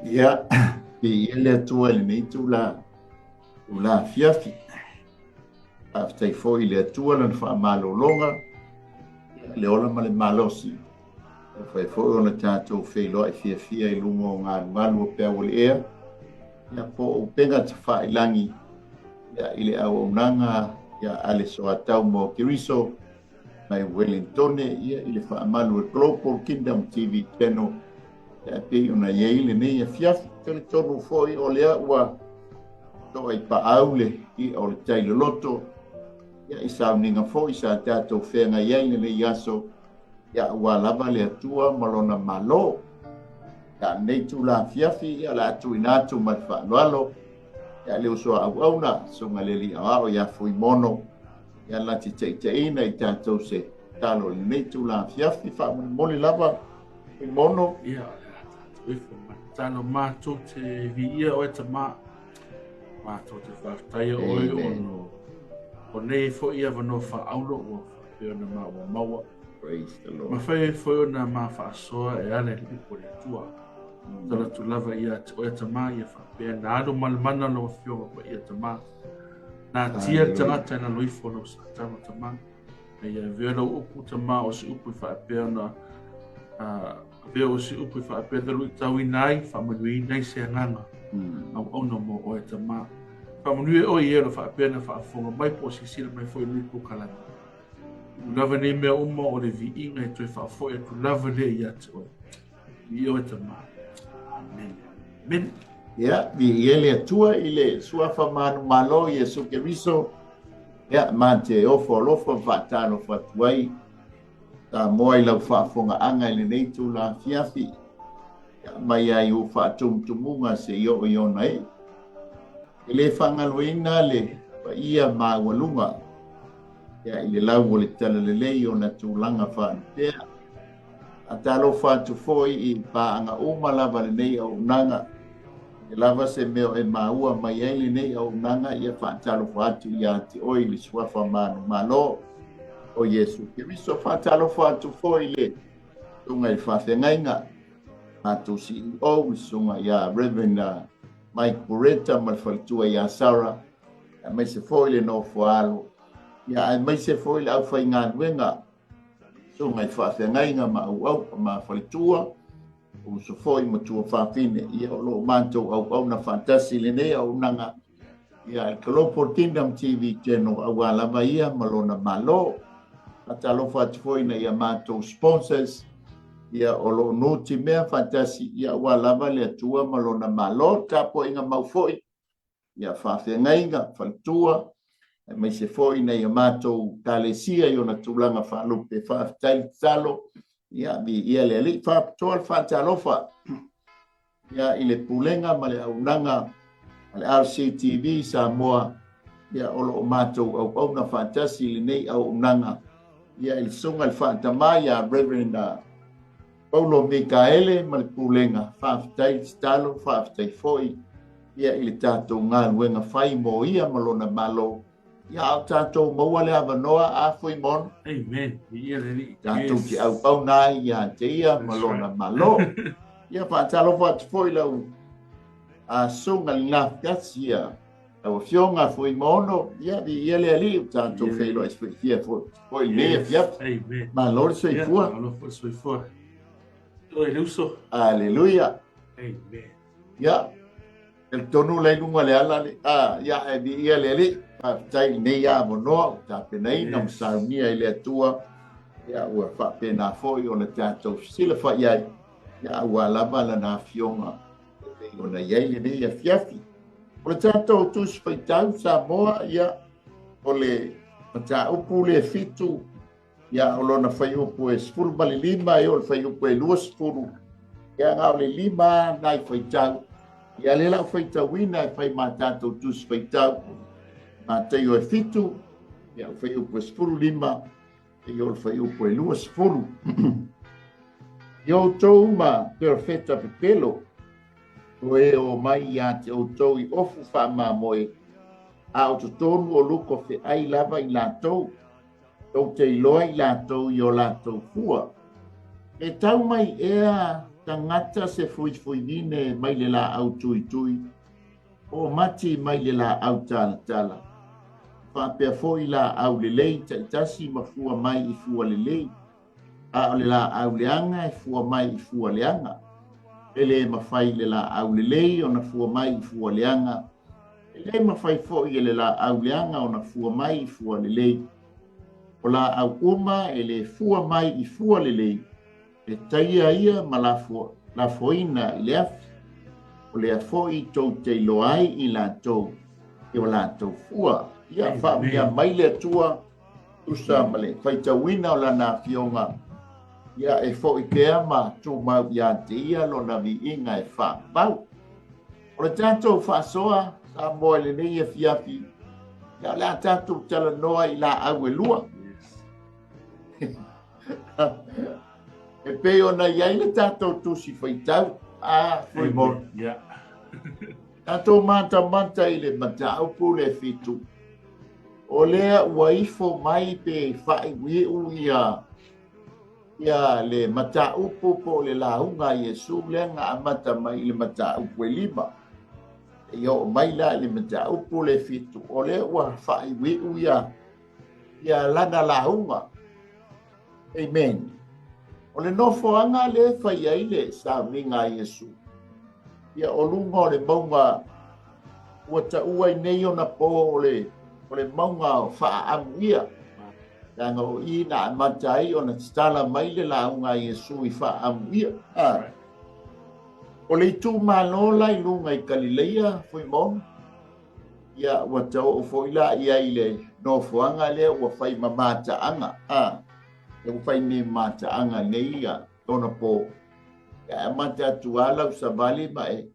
Ia pe ia le atua i lenei tula fiafi aftai foi le atua lana fa'amalōloga le ola ma le malosi fai foi ona tatou feiloa'i fiafia i luga o galugalu o pea ua le'ea ia po o pega tafa'ailagi ia i le auaunaga ia ale soatau mo keriso mai Wellington ia i le fa'amalu e Global Kingdom TV Channel ia pei ona iai lenei afiafi teletonu fo'i o lea ua to'a i pa'au le i o le tailoloto ia i sauniga fo'i sa tatou feaga iai lenei aso ia ua lava le atua ma lona mālō ia nei tulafiafi ia le atuina atu ma le fa'aloalo ia le uso auauna soga le li'aa'o ia fuimono ia lati te'ite'ina i tatou se talo lenei tulafiafi fa'amolimoli lava fuimono Ia talo mātou te vi'ia o e tamā mātou te whaftaia oi ono o nei fo ia vano whaaulo o whapea na maua maua. Praise the Lord. Ma whai fo na ma whaasoa e ale li po le tua. Tala tu lava ia te oe tamā ia whapea na ado malamana lo whionga pa ia tamā. Nā tia tangata na loifo lo sa tama tamā. E ia veo upu tamā o si upu i whapea na veo o si upu i whapea da lui tau i nai whamanui nai se anganga. Au ono mo oe tamā. Whamanui o i ero whapea na whaafonga mai po si sila mai fo i lupu kalanga. Lava nei mea uma o le vi inga e toi whaafoi e tu lava le i ate oe. I oe tamā. Amen. Amen. Ia, i ele atua i le suafa manu malo i e suke miso. Ia, ma te ofo alofa whaatano whatuai. Ta moa i lau whaafonga anga i le neitu la fiafi. Ia, mai ai u whaatumtumunga se i o nei. I le whangaluina le pa ia maa walunga. Ia, i le lau o le tala le lei o na tūlanga whaanupea. A talo whaatu foi i paanga uma lava le nei au nanga. E lava se meo e maua mai ai le nei au nanga ia whaatalo whaatu i ati oi li suafa manu malo o Yesu. Ke miso whaatalo whaatu foi le tunga i whawhengainga. Atu si o sunga ia Reverend Mike Bureta ma whalitua ia Sarah. A mai se foi le no whaalo. Ia mai se foi le au whainga nuenga. So mai whawhengainga ma au ma whalitua. O so foi ma tua whawhine. Ia o lo manto au na fantasi le nei au nanga. Ia el Global Kingdom TV Channel au alama ia malona malo. Ata lo whatu foi na ia manto sponsors. Ia o lo noti mea fantasi. Ia au alama le atua malona malo. Tapo inga mau foi. Ia whawhengainga, whalitua. Mai se foi na ia mātou talesia i ona tūlanga whaalupe whaatai talo. Ia le ali whaapatoa whaatalofa. Ia i le pulenga ma le aunanga le RCTV Samoa. Ia olo o mātou au na whaatasi le nei aunanga. Ia i sunga le whaatama ia Reverend Paulo Mikaele ma le pulenga. Whaatai talo, whaatai foi. Ia i le tātou ngā luenga whai mo ia malona malo. Ia au tātou maua le avanoa a fui mon. Amen. Ia le li. Tātou ki au pau nai ia te ia malona malo. Ia whaatalo whaatu foi lau a sunga li ngā fiasi ia. Au fionga fui mono. Ia le ali tātou whailo e fui fia foi lea fiat. Amen. Ma lor soi fua. Alo fo soi fua. Oi luso. Aleluia. Amen. Ia. El tonu le nunga le ala le. Ia ia le ali. Tai nei a monoa, ta penei na msaunia ile atua, ia ua whapena foi o na tātou sila wha iai, ia ua lava la na fionga, o na iai le nei a fiafi. O le tātou tus whaitau sa moa, ia o le mata upu le fitu, ia o lona whai upu e sfuru mali lima, ia o le whai upu e lua sfuru, ia ngā o le lima nai whaitau, ia le lau whaitauina e whai mā tātou tus whaitau, a te o e fitu, ia o whai upo e sfuru lima, e o whai upo e lua sfuru. I o tau ma perfeta pepelo, o e o mai ia te o tau i ofu wha ma moe, a o to tonu o luko fe ai lava i lātou, tau te iloa i lātou i o lātou fua. E tau mai ea tangata se fuifuinine mai le la au tui o mati mai le la au tala whapea foi la au lelei tasi mafua mai I fua lelei a o le la au leanga I fua mai I fua leanga ele mawhai le la au lelei o na fua mai I fua leanga ele mawhai foi le la au leanga o na fua mai I fua lelei o la au uma ele fua mai I fua lelei e taia ia ma la foina I le afi o le afoi tau te loai I la tau I o la tau fua ia whamia mai le atua usa male whaitawina o la na fionga ia e fo I kea ma tū mau ia te ia lo na vi inga e wha mau o le tātou whasoa sa moe le nei e fiafi ia le tātou tala noa I la au e lua e peo na iai le tātou tusi whaitau foi mo tātou mata I le mata upu le fitu o lea waifo mai pe whai wiu ia le mata upu po le launga Yesu lea ngā amata mai le mata upu e lima e o mai la le mata upu le fitu o lea wa whai wiu ia lana launga amen o le nofo anga le whai aile sa minga Yesu ia o lunga o le maunga ua ta ua I nei o na po o le maunga o wha amuia. Tanga o I na amatai o na tala mai le launga Yesu I wha amuia. O le tu manola I lunga I Galileia foi mo. Ia ua tau o foila ia I le no fuanga le ua whai mamata anga. E ua whai me mata anga nei ia tona po. Ia mata tuala usabali ma e.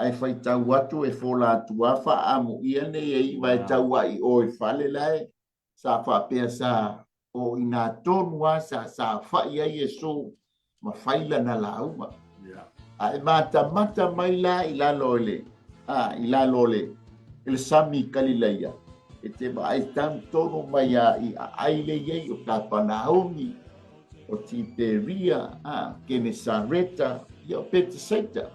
Ai fai tau atu e fola atua wha amu ia nei e mai tau ai o I whale lai sa wha pia sa o ina tonua sa wha ia Yesu ma whaila na lauma ai mata mai la I lalo le il sami Galileia e te mai tam tonu mai I aile iei o Kapanaumi o Tiberia Genesareta ia o Bethsaida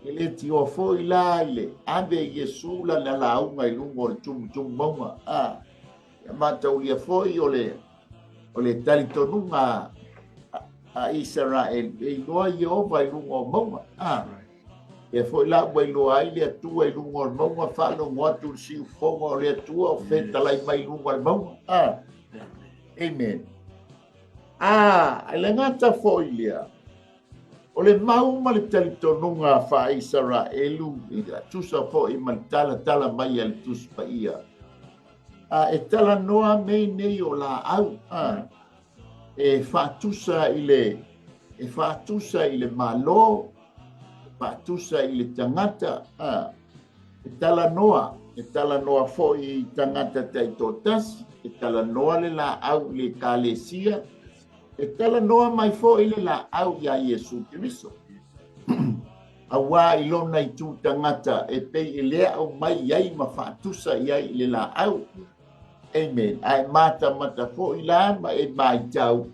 ele ti o foi lá ele ave Yesu la na launga I lungo le tum maunga mata o ia foi o le talitonunga a Israel e noa Jehova I lungo maunga e foi lá o loa ile atua I lungo maunga falo moatu si fongo le atua o feta lai mai lungo maunga amen ele ngata foi lia o le mau ma le talitonunga wha Israelu I tusa fo I man tala mai al tus pa ia. E tala noa mei nei o la au. E whatusa I le malo, whatusa I le tangata. E tala noa fo I tangata taitotas, e tala noa le la au le kalesia, e tala noa mai fo I le la au ia Yesu Kiriso. Awa I lona I tu tangata e pei I lea au mai iai ma whaatusa iai le la au. Amen. Ai mata fo I la ma e mai tau.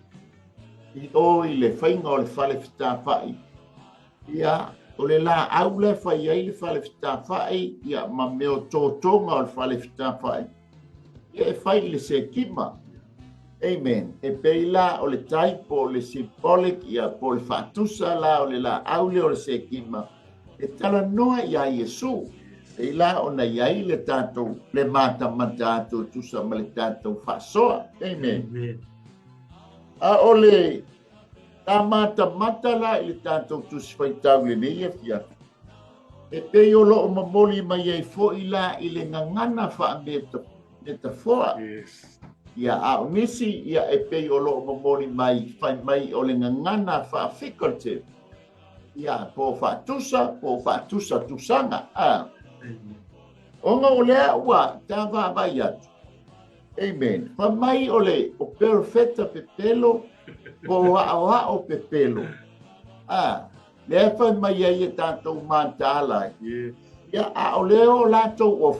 I o I le whainga o le whale whita whai. Ia o le la au le whai iai le whale whita whai. Ia ma meo tōtonga o le whale whita whai. Ia e whai le se kima. Amen. E peila o le taipo o le symbolic ia po le whatusa la o le la aule o le sekima. E tala noa ia Yesu. Peila o na iai le tātou le mata tātou tusa ma le tātou whasoa. Amen. A o le tā mata la i le tātou tusi whaitau le nei e fia. E pei o lo o mamoli mai ei fo I la I le ngangana wha meta foa. Yes. Ia a nisi ia e pei o lo mamoni mai fai mai o le ngana fa faculty ia po fatusa tusanga onga o le wa tava vai atu amen fa mai o le o perfetta pepelo po wa o pepelo le fa mai ia tanto mantala ia a o le o lato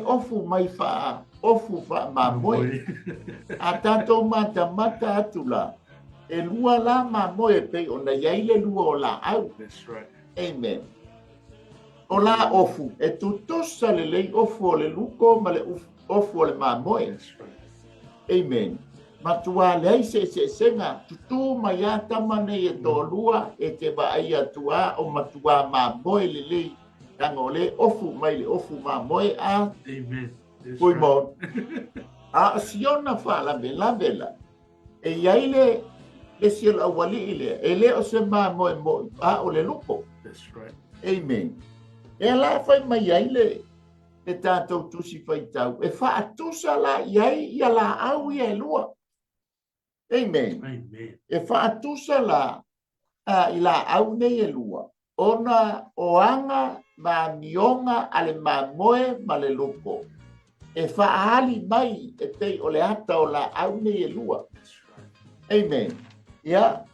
ofu mai fa ofu fa mamoi a tanto mata atula e lua la mamoe pe ona iai le lua o la au. That's right. Amen. O la ofu, e tutosa le lei ofu o le luko ma le ofu o le mamoe. That's right. Amen. Matua le ai se senga, tutu mai a tamane e tō lua e te vaai atua o matua mamoe le lei. Tango le ofu mai le ofu mamoe a Amen. That's pui right. mo. A siona fa la vela. E iai le sila wali ile, e le o se mamoe mo, a o le luko. That's right. Amen. E la fai mai ai le tātou tusi fai tau. E wha atusa la iai ia la au ia e lua. Amen. Amen. E wha atusa la i la au nei e lua. Ona oanga ma mionga ale ma moe ma le lupo. E wha ahali mai e tei o le ata o la au nei e lua. That's right. Amen. Ia,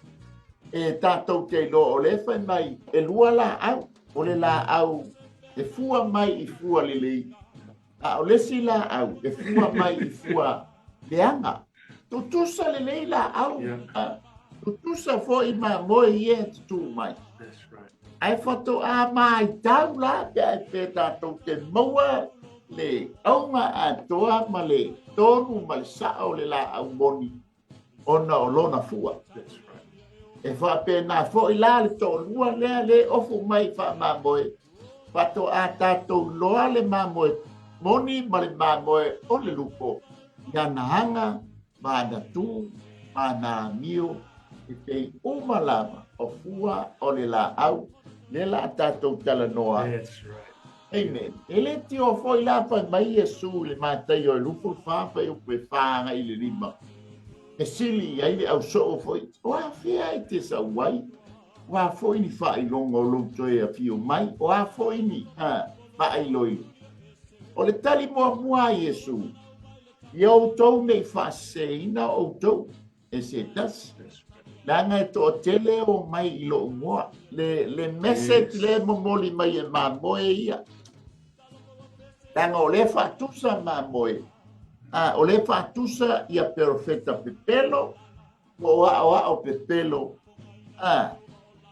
e tātou te lo o le whai mai e lua la au. O le la au. E fua mai i fua lelei. A o lesi la au. E fua mai i fua leanga. Tutusa lelei la au. Yeah. Tutusa fo i ma moe i e tutu mai. That's right. Ai whato a mai tau la pe ai pe tātou te maua le aunga a toa ma le tonu ma le sao le la au moni. Ona o lona fua. That's right. E wha pe nā fo i la le tō lua lea le ofu mai wha ma moe. Pato a tātou loa le mamoe moni ma le mamoe o le lupo. Ia na hanga, ma na tū, ma na mio, e te umalama o fua o le la au, le la tātou tala noa. That's right. Amen. E le ti o foi la pa mai Yesu le mātai o lupo whawha o pe whanga i le rima. E sili ai le au so o foi, o a whia i te sa wai. Wa foi ni fai longo lo toe a fio mai o a foi ni fai loi o le tali mua Yesu yo to nei fa seina o to e se tas langa e to tele o mai lo mo le message le momoli mai e ma moe ia langa o le fa tusa ma moe o le fa tusa ia perfetta pepelo o pepelo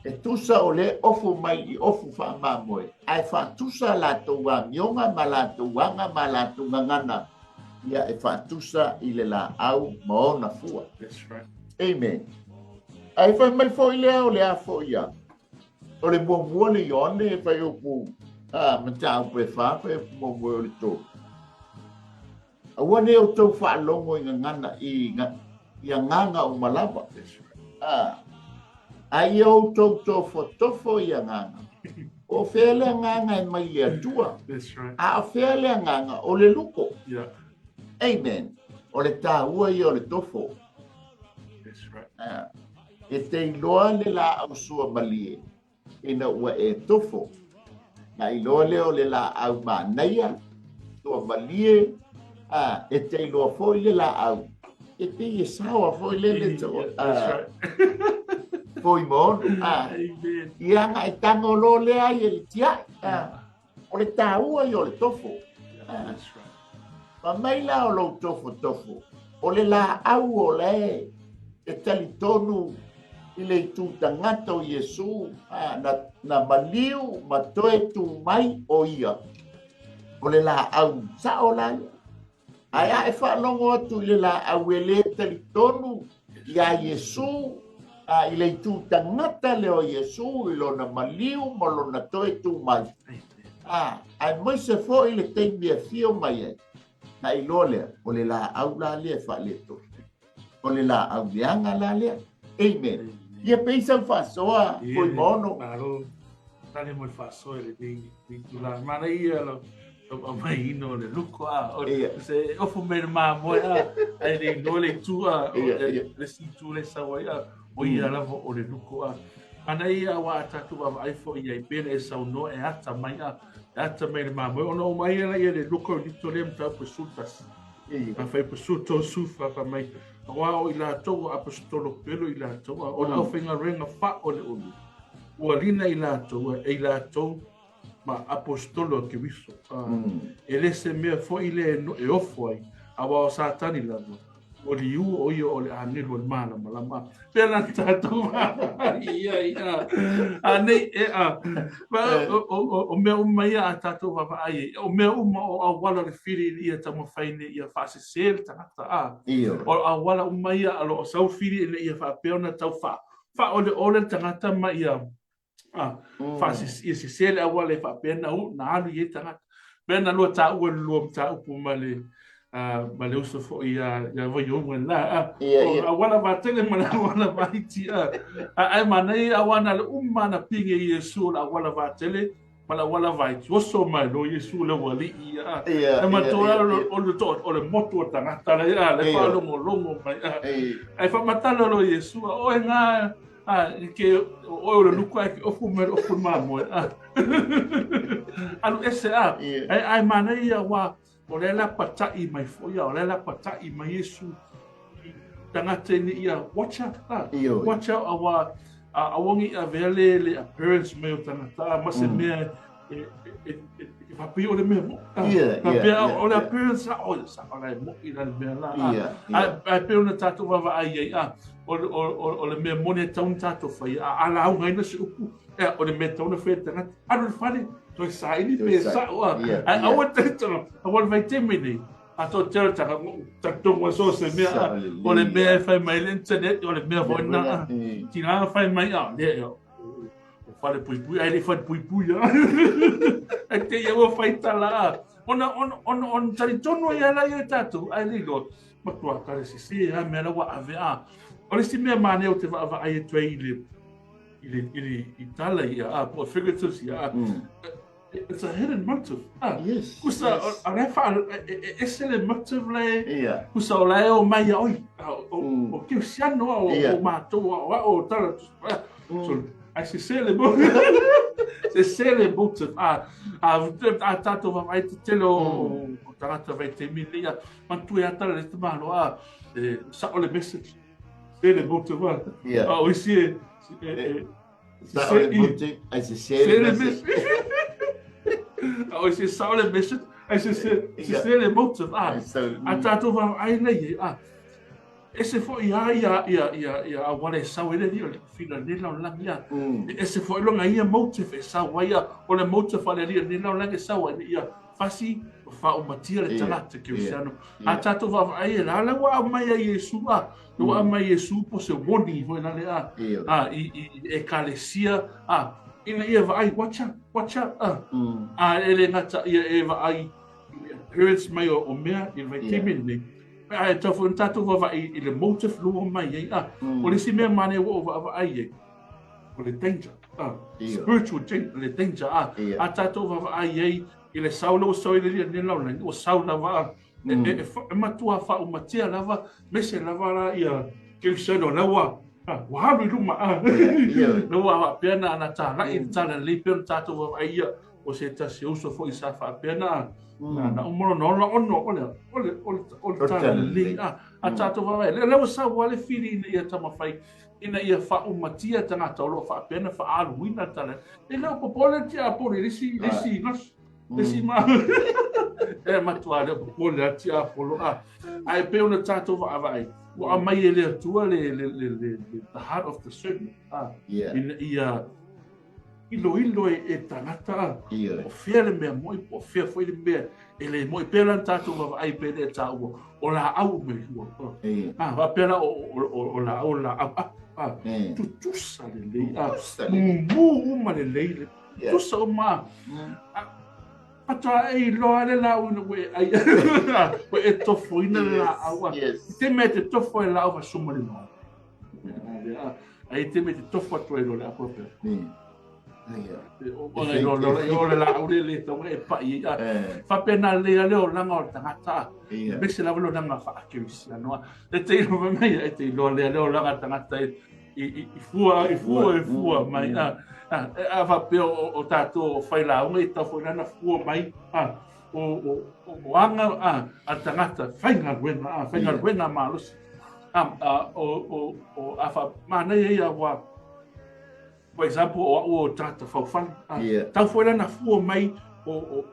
e tusa o le ofu mai i ofu wha mamoe. Ai wha tusa la toa mionga ma la toanga ma la tungangana. Ia e wha tusa i le la au maona fua. That's right. Amen. Ai wha mai fo i lea o le a fo ia. O le mua le ione e whai upu. Mata upe wha e mua o le tō. Awane o tau wha longo i ngana i nganga o malapa. That's right. Ai o tofo i nganga. O fele nganga e mai le atua. That's right. A fele nganga o le luko. Yeah. Amen. O le tāua i o le tofo. That's right. E te iloa le la au sua malie. E na ua e tofo. Na iloa le o le la au manaia. Sua malie. E te iloa fo i le la au. E te i sawa fo i le le tō. That's right. Foi mon. Amen. Ia nga e tango lo le ai e le tia. O le tāua i o le tofo. That's right. Ma mai la o lo tofo. O le la au o le e tali tonu i le tu tangata o Yesu. Na maliu ma toe tu mai o ia. O le la au sa o la ia. Ai a e whanongo atu i le la au e le tali tonu i a Yesu. I le tu tangata le o Yesu i lona maliu ma lona toe tu mai. Ai mai se fo i le teimi e fio mai e. Na i lole, o le la au la lea wha le to. O le la au leanga la lea. Amen. Ia peisa whasoa, koi mono. Maro, tane mo whasoa le ni tula. Mana ia lo, o mai ino le luko a. Se ofu me ma moe a. Ai le no le tua, le si tu le sawa ia. O ia lava o le luko a. Mana ia wa atatu wa aifo ia i pere e sau no e ata mai a. E ata mai le mamoe. Ono mai ia ia le luko ni to le mta pesutas. A fai pesuto sufa pa mai. Wa o ila tau apostolo pelo ila tau. O na whenga renga wha o le olu. Ua lina ila tau ma apostolo ke wiso. E le se mea fo ile e ofo ai. Awa o satani lava. o liu o ia o le anelu o le malama pela tatou ia anei o mea uma ia a tatou vavaai o mea uma o auala le fili ia tamafaine ia faasesele tagata o auala uma ia alo o sau fili le ia faapea ona tau faaoleole le tagata ma ia faasesele auala e faapea na alu iai tagata pea na lua taʻua le lua mataupu ma le uso foʻi ia vaiouga la auala vatele ma le auala vaiti ae manai auana le uma na pige i iesu o le auala vatele ma le auala vaiti oso mai lo iesu le ua alii e matoa o le motu o tagata le faalogologo mai ae faamatala lo iesu oe ga ke oe o le luku ae ke ofu mai le ofu mamoe alu ese ae manai ua o le lapataʻi mai foʻi o le lapataʻi mai iesu tagata ini ia watcha aua auagi avea le appearance mai o tagata ma se mea e faapea o le mea moʻi o le appearance saʻo lae moʻi la le mea la ae pea ona tatou vavaai ai o le mea mone e tauna tatou fai alaugaina se upu o le mea tauna fai tagata alu le fale toi saini pe saʻo aua taitalo aua le vaiteme nei ato tera tatonga so se mea o le mea fai mai le internet o le mea voina tina fai mai le o fale pui ai le fai pui ai te ia fai tala on tari tono ia la ia tatu ai le lo matua kare si me la wa ave o le si mea mane o te va ai twei ile itala ia po figurative ia it's a hidden motive. Yes. Kusa arefa excellent motive le. Kusa o lai o mai oi. O que siano o mato o tala. So I se sele se sele motive. Tato vai te telo o tangata vai te milia. Mantu ia tala le te malo sa o le message. Sele motive. O isi sa o le motive. I se sele message. O se saule mission ai se le motive a tatou ai nei ese fo ia a wale sau ele ni o le fina ni la langia ese fo longa ia motive sau ia o le motive ale ni la langia sau ia fasi fa o matia le tanata cristiano a tatou ai la wa mai Yesu wa mai Yesu po se woni ho na le e kalesia ina ia vai watch out ele ngata ia vai parents mai o mea i vai temene ai tafu tatu vai i le motive lu mai o le si mea mane o vai o le danger spiritual danger a tatu vai i le saulo so i le ni launa o sauna va e matua fa o matia lava mese lava ia ke se no lawa wa luma no wa pena ana tala in tala le pena tato ai o se ta se uso fo isa fa pena na umro no ole tala le a tato va le le sa wale fili ia tama fai ina ia fa o matia tanga tolo fa pena fa alu wina tala e le po pole tia po lisi lisi ma e matua le po pole tia polo ai pe ona tato va vai wa mai ele tua le the heart of the servant ia ilo e tangata o fiele me moi o fie foi de me ele moi pela tato va ai pele ta o la au me va pela o la tu sale le mu le tu so ma ata e lo ale la una we ai we e tofo ina la awa te mete tofo la awa suma le no ai te mete tofo to e lo la propria o le la ule le to e pa i fa pena le o langa o tangata be se la lo langa fa akirisia no e te no mai e te lo le o langa tangata i fua mai va pe o tato fai la un e tafo na fua mai o anga a tangata fai nga wena malus o afa mana ia wa por exemplo o tata fa tau foi na fua mai o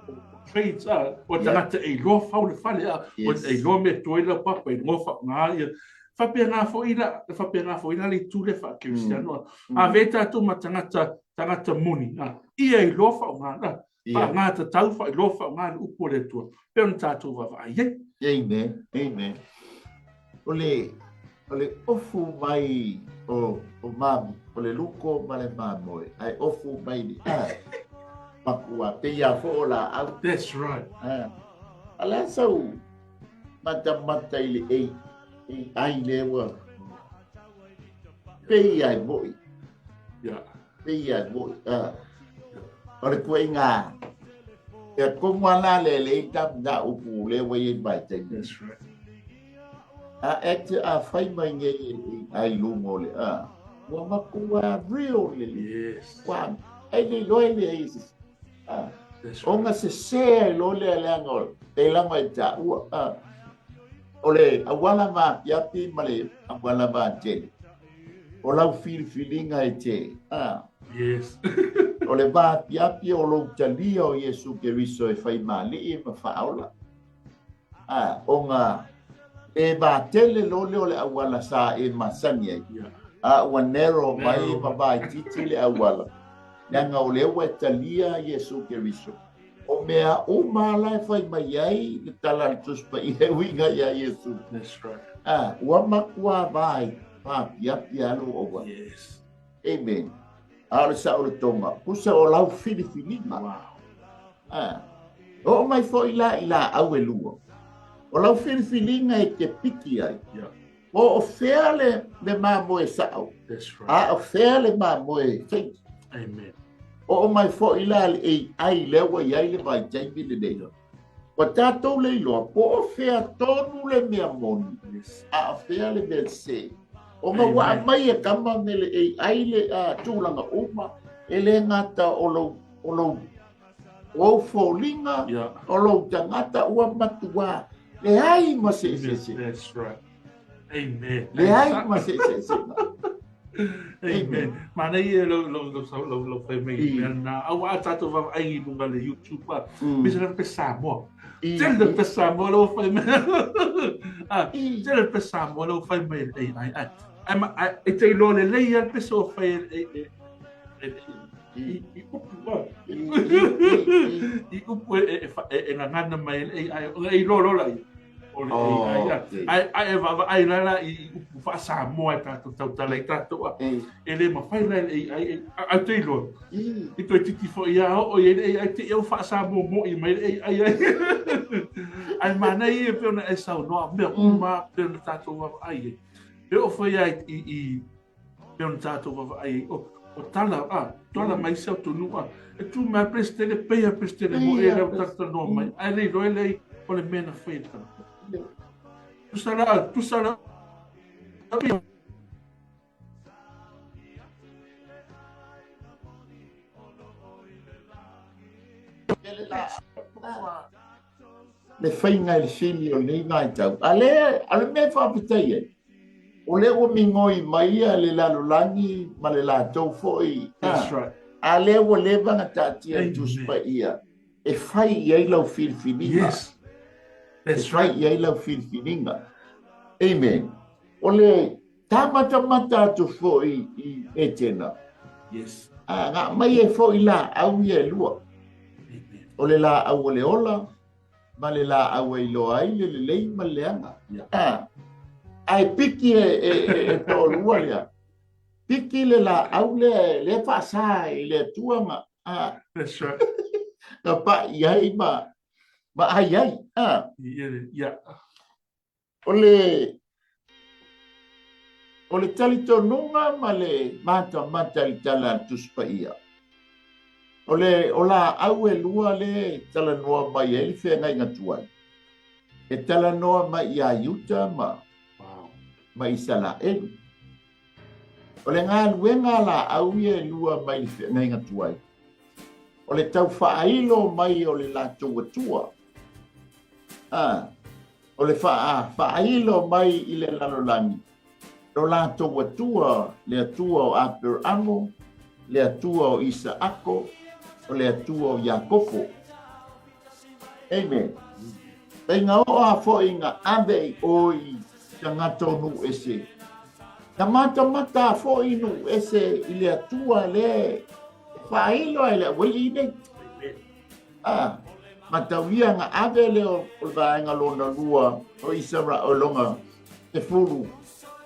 trades o tangata e lo fa le fale o e lo me toila pa pe ngo fa nga ia fa pe nga fo ina le tule fa cristiano a veta tu tangata muni ia e lo fa nga pa nga ta tau fa lo fa nga upo le tu pe un tatu va va ye amen ole ofu mai o mami ole luko male mamoi ai ofu mai ni pakua te ia fo la au that's right ala sau mata ile ai lewa pe ai boy ole ko inga e ko mala le tam da upu le we bai te that's right a fai mai nge ai lu mole wa makua real yes wa ai le loile is onga se lo le ngol te la mai ta ole awala ma yapi male awala ma je ola feeling ai te yes ole ba yapi o lo talio Yesu ke riso e fai mali ma faula onga e ba tele lo le awala sa e masanya wanero mai ba titi le awala nanga o le wa talia Yesu ke riso o mea o mala fai mai ai tala tus pa i winga ya Yesu that's right wa makua vai pa pia lo o yes amen ala sa o tonga pusa o lau filifilima o mai foi ila awelua o lau filifilinga e te piki ai o feale le mamoe sao that's right o feale mamoe faith amen o mai fo ila ai lewa ai le vai tai bile dei o tato le lo po fea tonu le mea moni a fea le belse o ma wa mai e kama mele ai le tulanga uma ele ngata o folinga o lo tangata ua matua le ai ma se that's right amen le ai ma se amen mana ia lo fai mai na au atato va ai lunga le YouTube bisa pe samo tele pe samo lo fai mai tele pe samo lo fai mai ai te lo le ia pe so fai i upu e ngana mai ai lo lai ai la i fa sa mo ta ta le ta to ele ma fai la ai te lo i to tiki fo ia o ai te eu fa sa mo i mai ai mana i pe na e sa no me ma pe na ta to ai pe o foi ai i pe na ta to ai o tala mai se to no e tu ma prestele mo e la ta no mai ai le lo le o le mena foi tu sarà le fainga il filio le mai tau ale me fa pitai o le o mingoi mai le lalolangi ma le la tau foi that's right ale o le vanga tati tu spa ia e fai ia lau filfilinga yes that's right ia lau filfilinga amen ole tamata tu foi i etena yes nga mai e foi la au ia lua ole la au le ola ma le la au i lo ai le lei ma le anga ai piki e to lua ia piki le la au le fa sa i le tuanga that's right ka pa iai ma ai yeah ole tali tonunga ma le mata i tala tuspa ia ole ola au e lua le tala noa mai e fe ngai ngatuai e tala noa mai ia yuta ma isala elu ole ngā luenga la au e lua mai fe ngai ngatuai ole tau whaailo mai ole la tua ole whaailo mai i le lalolangi lo la tua le atua o Abramo le atua o Isaako o le atua o Iakopo Amen. Penga o a fo inga ave oi tangato nu ese. Na mata fo inu ese ile atua le failo ele wei ne. Ah, matawia nga ave le o vaenga lona lua o Isara o longa te furu.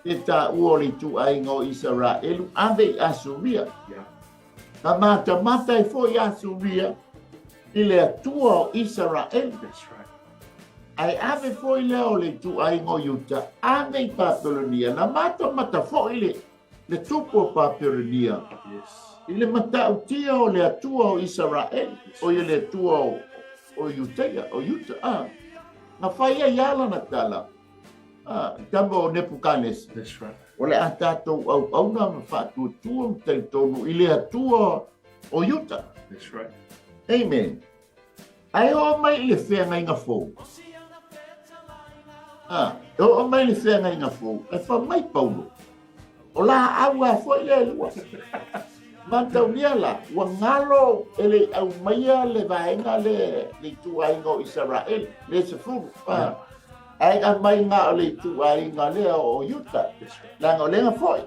E ta uoli tu ainga o Israelu ave asumia. Na mata e fo i asumia ile atua o Israel. That's right. Ai ave foi leo le tu ai ngo yuta ave i Papironia na mata foi le tupo Papironia Yes. ile mata utia o le atua o Israel o le atua o yuta na faia yala na tala tambo Nebuchadnezzar That's right. o le atato au na mafatu tu te tonu ile atua o yuta. That's right. Amen. Ai o mai le fenga inga fo. O mai le fenga inga fo. E fa mai paulo. O la aua foi le lua. Mantau niala. Wa ngalo ele au maia le vaenga le tuainga o Israel. Le se furu. Ai a mai ngā le tuainga le o Yuta. Langa o lenga foi.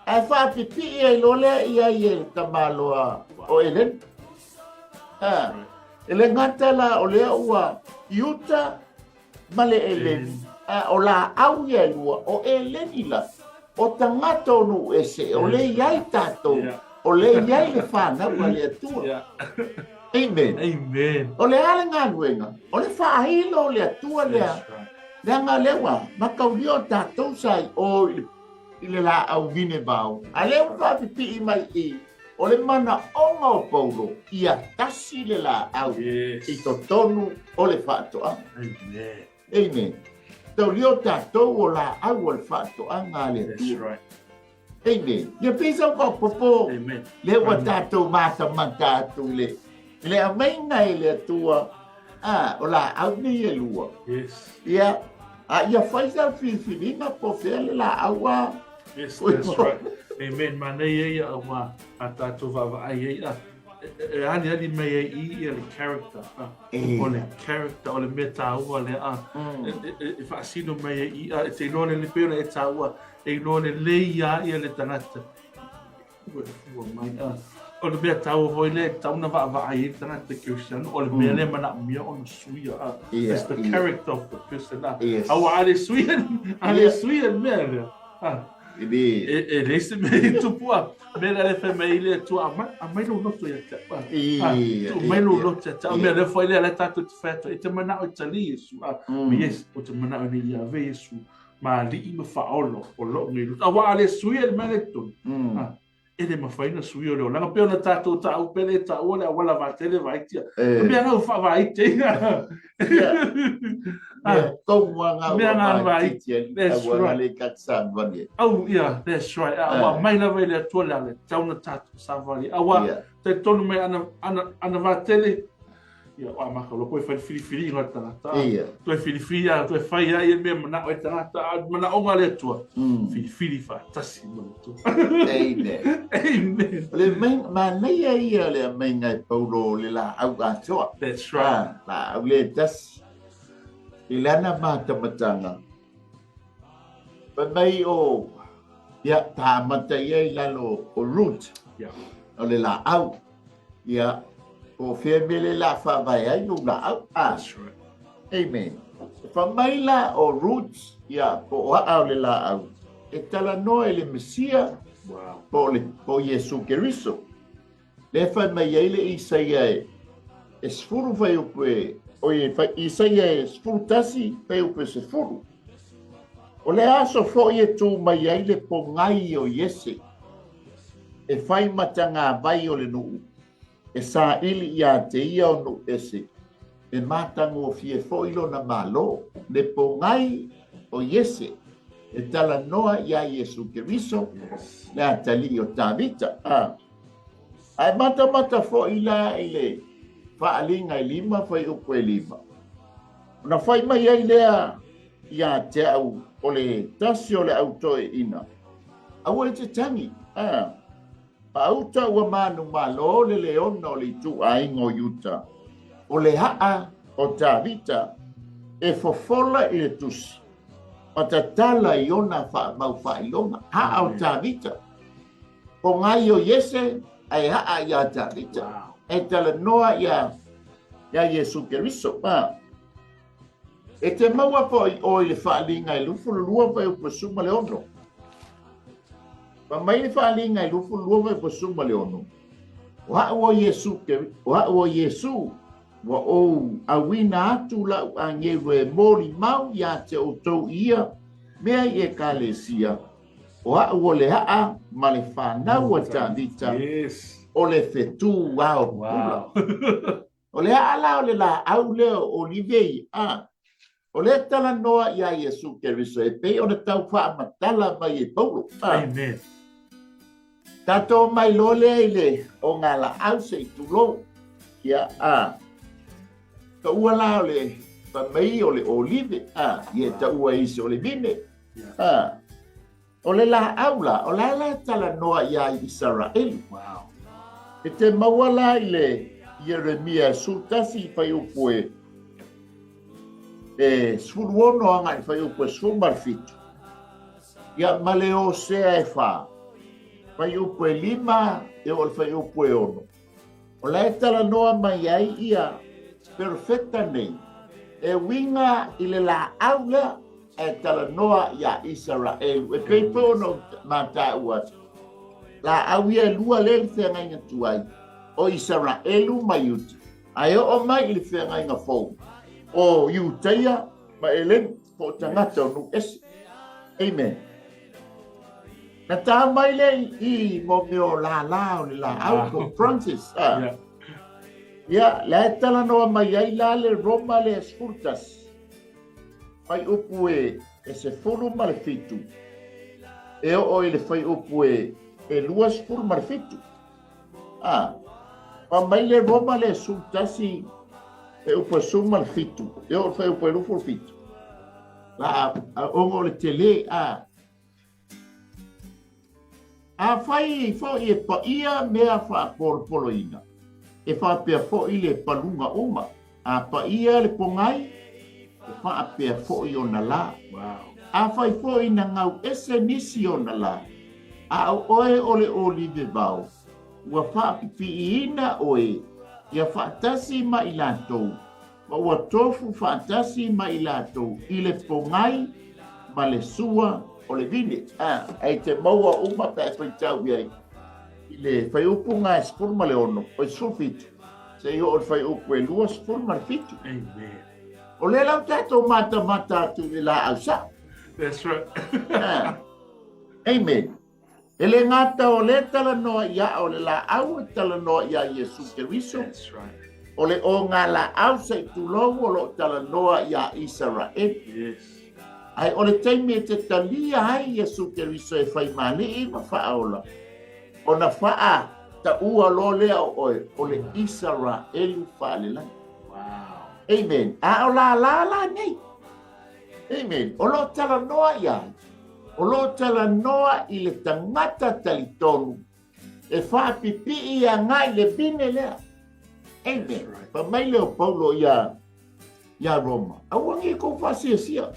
Ai fa pipi e lo le ia i tamaloa o Elen. Ele ngata la o le ua Yuta male Elen. O la au ia lua o Eleni la. O tangata onu ese, o le iai tato, o le iai le whana ua le atua. Amen. Amen. O le ale ngā nuenga, o le whaahilo o le atua lea. Lea ngā lewa, makaurio tatou sai o i le la au vine bau. A lea whaapipi i mai i, o le mana onga o Paulo, i a tasi le la au, i to tonu o le whaatoa. Amen. Amen. Tau lio tātou o la au o le whaatoanga le That's atua. right. Amen. Ia pisa ko popo. Amen. Le wa tātou mata tātou le. Le a maina e le atua. O la au ni e lua. Yes. Ia. Ia whaisa whiwhiringa po whea le la aua. Yes, that's right. Amen. Mana ia awa a tātou wawa ai ia. Ali mei i le character. O le character, o le mea tāua le a. E whaasino mei i a. E te inone le peona e tāua. E inone le ia i le tanata. Ua mai a. O le mea tāua hoi le tauna wawa ai e tanata Christian. O le mea le mana umia o na suia a. It's the character of the person a. Awa ale suia mea lea. E le se me tupua. Mera le fe mai le tu a mai lo no ya ta. Tu mai lo no ta. Me le foi le ta tu feto. E te mana o tali su. Yes, o te mana o ni ya ve su. Ma li I me fa olo o lo ni. A wa le sui el meleton. E le ma fai na sui o le. Na pe na ta tu ta u pele ta o le wala va tele vai tia. Me na fa vai tia. Tau wanga ngā vai. That's right. Oh yeah, that's right. Awa mai na vai le tua le tauna tatu savali. Awa te tonu mai ana va tele. Ia wa maka lo koe fili ngā tanata. Toi fili a toi fai ai me mana o tanata mana o ngā le tua. Fili fa tasi mana tu. Amen. Amen. Le mai nei ia le mai ngai Paulo le la au atoa. That's right. La au le tasi. Ilana matamatanga. Pamai o ia ta mata ia lalo o root. O le la au. Ia o femele la fa vai ai no la au. That's right. Amen. Pamai la o root ia po au le la au. E tala no ele Mesia. Wow. Po Yesu Keriso. Le fa mai ele Isaia e. Esfuru vai o pe. Oye, Isaia e sfurtasi pe upe se furu. O le aso fo e tu mai ai le pongai o Yese. E fai matanga vai o le nuu. E sa ili ia te ia o nu ese. E matango o fie fo ilo na malo. Le pongai o Yese. E tala noa ia Yesu Keriso. Le atali o Tavita. Ai mata fo ila ile. Whaalinga I lima, whai upo e lima. Na whai mai ai lea ia te au o le tasi o le autoe ina. Au e te tangi. Pa auta ua manu malo le leona o le tu a ingo yuta. o le haa o Tavita e fofola i le tusi. O ta tala i ona mau whailonga. Haa o Tavita. O ngai o Yese, ai haa i a Tavita. Wow. E tala noa ia Yesu Keriso. E te maua po o i le whaalinga i lufu lua vai o pasuma le ono. Pa mai le whaalinga i lufu lua vai o pasuma le ono. Wa o Yesu, wa o awina atu la a ngewe mori mau ya te o tau ia mea i e kalesia. O le haa ma le whanau a Tavita. Yes. O le fetu wao pula. O le haa la o le la au leo o livei o le tala noa ia Yesu Keriso e pei o le tau wha matala mai e paulo. Amen. Tato mai lole i le o ngā la au se i tulo. Ia ka ua la o le pa mai o le olive. Ia ta ua isi o le vine. O le la au la, o la tala noa ia i Israel. Wow. E te maua la i le Jeremia sultasi i whai upoe. E sfuluono anga i whai upoe sfumarfitu. Ia male o sea e wha. Whai upoe 5 e o le whai upoe 1. O la e tala noa mai ai ia perfecta nei. E winga i le la aula e tala noa ia Israel. E peipo no mata uat. La au ia lua le whenga inga tuai. O Israelu mai uti. Ai o mai i le whenga inga fau. O Iutaia ma elen po tangata o nu esi. Amen. Na tā mai le i mo meo la o le la au ko Francis. Ia, la e tala noa mai ai la le Roma le esfurtas. Fai upu e se furu ma le fitu. E o i le fai upu e luas furu ma le fitu. Ma mai le Roma le esfurtasi e upu suma le fitu. E o fai upu e lufu le fitu. La ongo le tele fai fo i e pa ia mea fa polo ina. E fa pia fo i le palunga uma. Pa ia le pongai. E fa pia fo i ona la. Wow. Fai fo i na ngau ese nisi ona la. Oe ole olive vau. Ua fa pipi i ina oe. Ia fa tasi ma i latou. Ua tofu fa tasi ma i latou. I le pongai ma le sua o le vine. Ai te maua uma pa e whaitau iai. I le whai upu ngā spur ma le ono. O i sulfitu. Se i o whai upu e lua spur ma le fitu. Amen. O le lau tato mata atu i la au sa. That's right. Amen. E le ngata o le tala noa ia o le la au e tala noa ia Yesu Keriso. That's right. O le o ngā la au sa i tulou o lo tala noa ia Israel. Yes. Ai o le taimi e te talia ai Yesu Keriso e whai mali i ma whaaola. O na whaa ta ua lo lea o le Israelu whaalelai. Wow. Amen. O la nei. Amen. O lo tala noa ia. O lo tala noa i le tangata talitonu. E wha pipi i a ngai le bine lea. Amen. Pa mai leo Paulo ia Roma. Awangi ko whasia.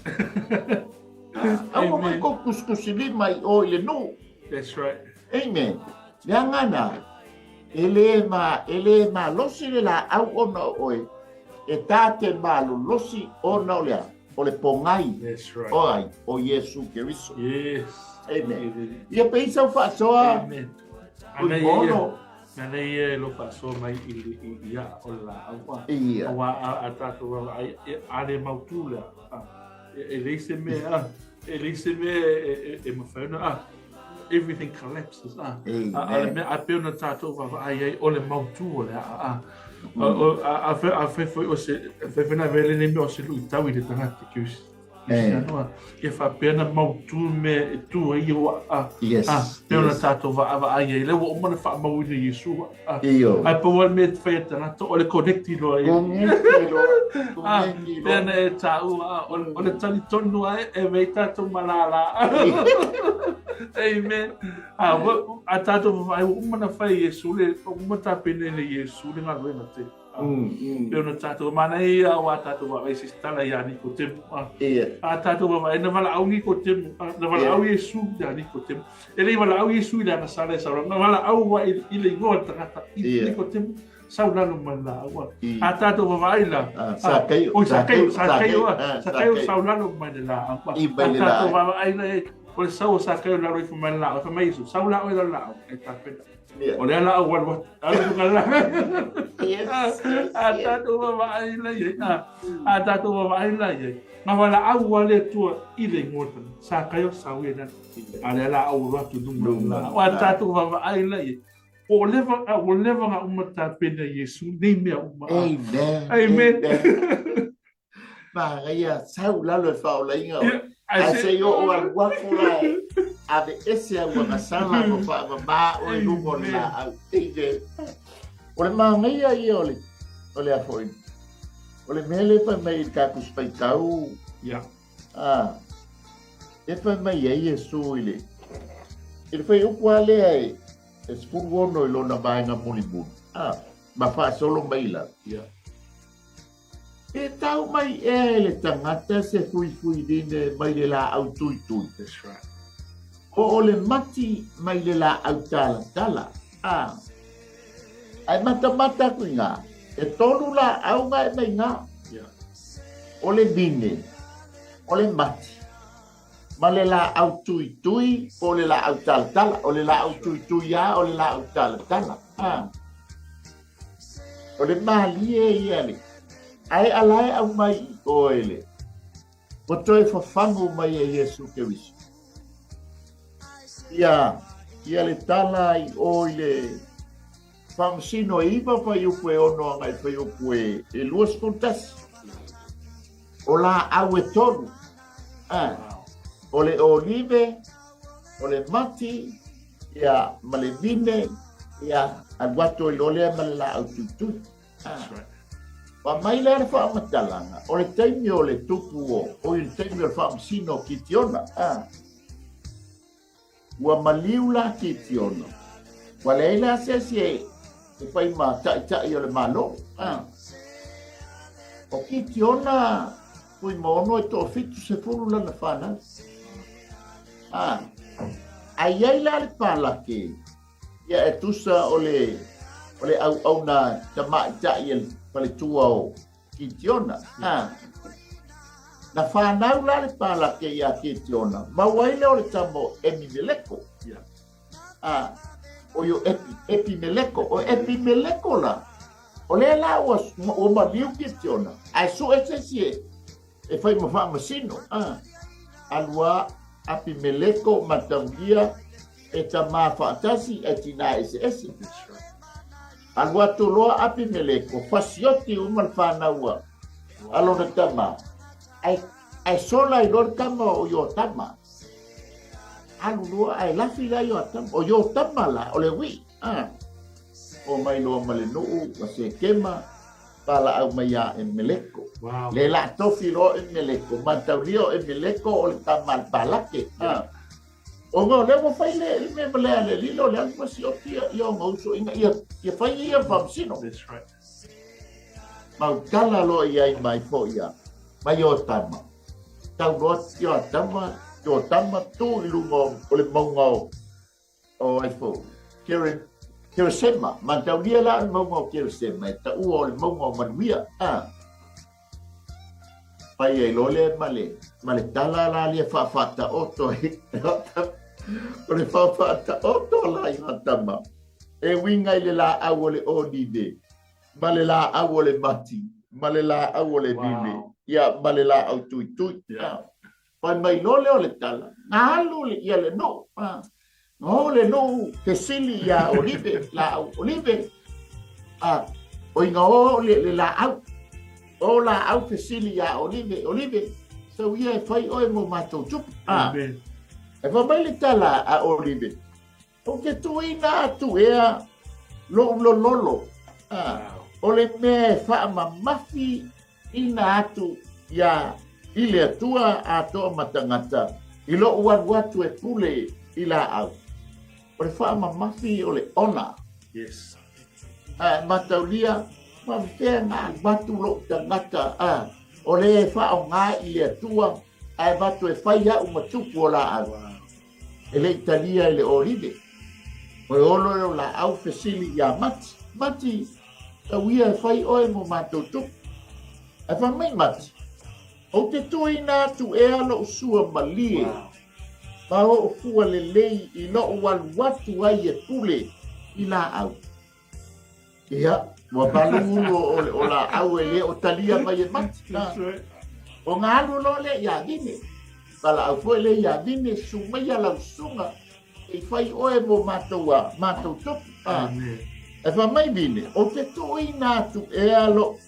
Awangi ko kuskusili mai o i le nu. That's right. Amen. Lea ngana. Ele ma losi le la au ona oe. E tate malu losi ona o lea. O le pongai. That's right. Oi, o Yesu Keriso. Yes. Amen. Ia peisa o whaasoa. Amen. Ui mono. Nana ia lo faso mai ia o la awa. Ia. Awa a tato a le mautula. E leise me e mawhauna. Everything collapses. A peo na tato ai o le mautu o le a foi o se na vele ne me o se lui tau I le tangata kiusi. E fa pena mautu me tu ai o Yes. peo na tato va ai le o mana fa mau ni Yesu. Iyo. Ai po wa me fa tangata o le connecti lo ai. Pena e tau o le tali tonu ai e me tato malala. Amen. A tātou whai umana whai Yesu le, umata pene le Yesu le ngā ruenga te. Peo no tātou mana ia o a tātou whai si stala ia niko temu. A tātou whai na wala au niko temu, na wala au Yesu ia niko temu. E rei wala au Yesu ia na sala e saura, na wala au wa ile ingoa tangata niko temu. Sau lalo mana awa. A tātou wawaila. Sakayo. Sakayo sau lalo mana la. A tātou wawaila e. O le sau sakayo lalo i whamana la. O whamaisu. Sau lao e la lao. E tāpena. O le ala au walwa. Alu tunga la. A tātou wawaila e. A tātou wawaila e. Nga wala au wale tua i le ngota. Sakayo sau e na. A le ala au watu nunga. O a tātou wawaila e. O leva nga umata pena Yesu nei mea uma. Amen. Ma ia sau lalo e whaolainga o. A se yo o al wakula e. A de ese a wakasala ko wha ma o e lungo la au teide. O le maangaia i ole. O le afoi. O le mele pa mai ka kuspai tau. E pa mai e Yesu ile. Ile fai upua lea e. Es furgono i lona vaenga mulibun. Ma fa solo maila. E tau mai e le tangata se fui dine mai le la au tui. That's right. O le mati mai le la au tala. Ai mata kui ngā. E tonu la au ngā e mai ngā. O le bine. O le mati. Ma le la au tui, o le la au tala, o le la au tui ya, o le la au tala. O le mahali e ia le. Ai alai au mai o ele. O toi whafangu mai e Yesu ke wisu. Ia le tala i o le whamsino e iwa pa iupu e ono ngai pa iupu e luas kontasi. O la au e tonu. O le olive, o le mati, ia malevine, ia alwato i lolea malala au tutui. Wa mai le are wha matalanga, o le taimi o le tupu o le taimi o le wha msino ki tiona. Ua maliula ki tiona. Wa le eila sesi e whai ma tai o le malo. O ki tiona, pui maono e to fitu se furu lana whanau. Ai la le palake ia e tusa o le au na tama tai el pale tua o kitiona na whanau la le palake ia kitiona ma waile o le tamo emimeleko o yo epimeleko la o le la o maliu kitiona ai su esesie e fai ma fa masino alua Apimeleko mataulia e tama whaatasi e tina ese. Alua tuloa Apimeleko fasioti umal whanaua. Alona tama. Ai sola i lor tama o yo tama. Alua ai lafi la yo tama. O yo tama la o le wi. O mai loa male nuu wase kema. Pala au maya e meleko. Le la tofi lo e meleko. Mantaulia e meleko o le tamal palake. O ngā lewa whai le me malea le lilo le alma si o tia i o ngauso inga ia whai ia whamsino. That's right. Mau tala lo ia i mai fo ia. Mai o tama. Tau loa i o tama tu i lungo o le maunga o ai fo. Kira sema, mantau dia la an maunga kira sema, e ta ua o le maunga o manuia. Pai e lole male tala la lia whawhata oto o le whawhata oto la i hatama. E winga i le la au o le onive, male la au o le mati, male la au o le bime, ia male la au tui. Pai mai lole o le tala, ngahalu le ia le no. No le no ke sili ya olive la olive o inga o le la au o la au ke sili ya olive so ia fai o mo mato chup e va mai le tala a olive o ke tu ina tu ea lo o le me fa ma mafi ina atu ya ile atua a to matangata ilo ua watu e pule i la au. O le wha mamafi o le ona. Yes. Mataulia, ma whitea ngā watu lo tangata o le wha o ngā i le atua ai watu e whai au matupu o la au. E le italia i le oride. O e olo o la au fesili ia mati. Mati, tauia e whai oe mo mātou tupu. E wha mai mati. O te tui nā tu e alo usua malie. Ma o fua le lei i lo walu watu ai e pule i la au. Ia, wa balu o la au e le o talia mai e mati. O ngā alu lo le ia gine. Pala au fue le ia gine sumai ala usunga. I whai oe mo mātou tupu. E wha mai bine, o te tui nā tu e alo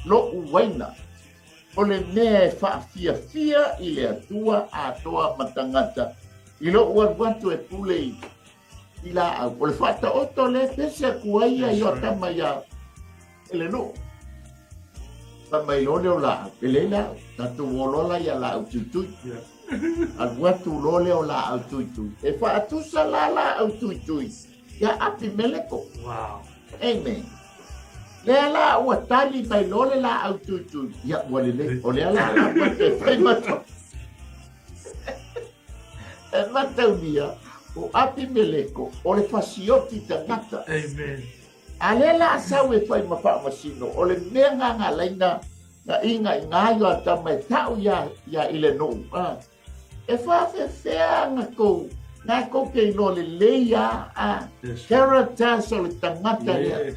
lo uwaina. O le mea e whaafia fia i le atua a toa matangata. I lo watu e pule i la au. O le whata oto le pese a kuaia i o tama ia. Ele no. Tama i lole o la au. Ele la au. Tatu wolola ia la au tuitui. Al watu lole o la au tuitui. E whaatusa la au tuitui. Ia api meleko. Wow. Amen. Le la ua tali mai lole la au tuitui. Ia wale le. O le la wate whai mato. E matau nia. O api meleko. O le fasioti tangata. Amen. A le la asau e whai mawha masino. O le mea ngā laina. Na inga i ngā yo ata mai tau ia i le nou. E whawhewhea ngā kou. Ngā kou kei no le leia character so le tangata lea.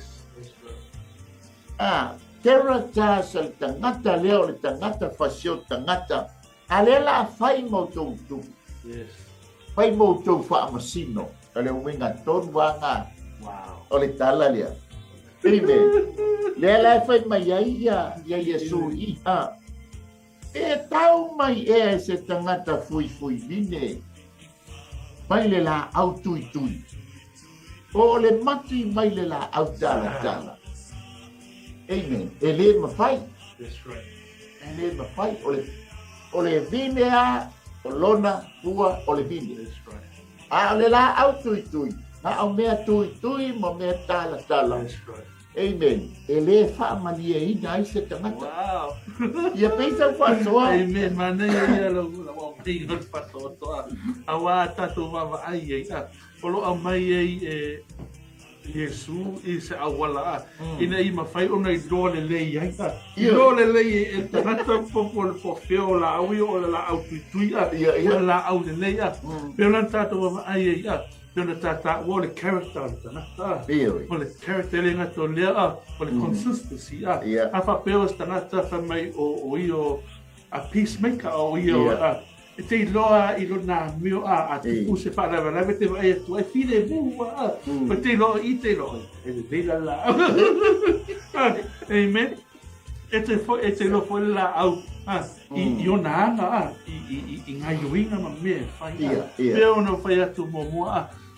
Character so le tangata lea o le tangata whasio tangata. A le la whai mautou tu. Whai mautou wha amasino. O le uminga tonu wanga. O le tala lea. Amen. Le la whai mai ai ia Yesu i. E tau mai e se tangata fui vine. Mai le la au tui. O le mati mai le la au tala. Amen. E le mawhai. That's right. E le mawhai. O le vine a, o lona, pua, o le vine. That's right. A le la au tui. Na au mea tui, mo mea tala. That's right. Amen. E le wha malia i nai se tangata. Wow. Ia peisa whasoa. Amen. Mana ia la wa pingo pato toa. Awa tatu wa ai ai. Olo au mai ai Yesu i se awala. Ina i mawhai ona i dole lei ai. I dole lei e tanata po feo la au o la au tui la au le lei. Pero lan tatu wa ai ai. Pena tata o le character tanata. O le character le ngato lea o le consistency a fa peo tanata fa mai o io a peacemaker o io e te loa i lo na mio a tu se fa la te vai tu ai file bu o te lo i te lo e te la amen e te lo fo la au i ona anga i ngai winga ma me fa peo no fa atu mo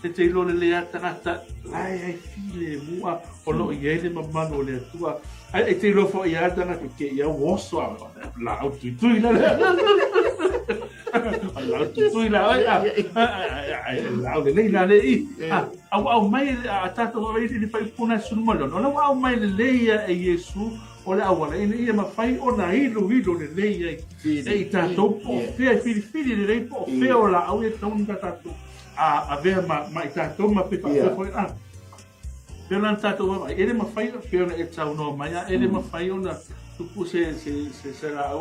e te ilo le ata ngata lai ai file mua o lo i ele mamano le atua e te ilo fo i ata ngata ke ia woso la au tui la la tui la la au le leila le i au mai a tato mai le fai puna sulmalo no au mai le leia e Yesu o le awala ia ma fai ona ilo le leia e tato po fia fili le rei po feo la au e tau tato a ver ma tato ma pe foi pero nan tato ma ele ma fai pero e tau no mai ele ma fai ona tu puse se la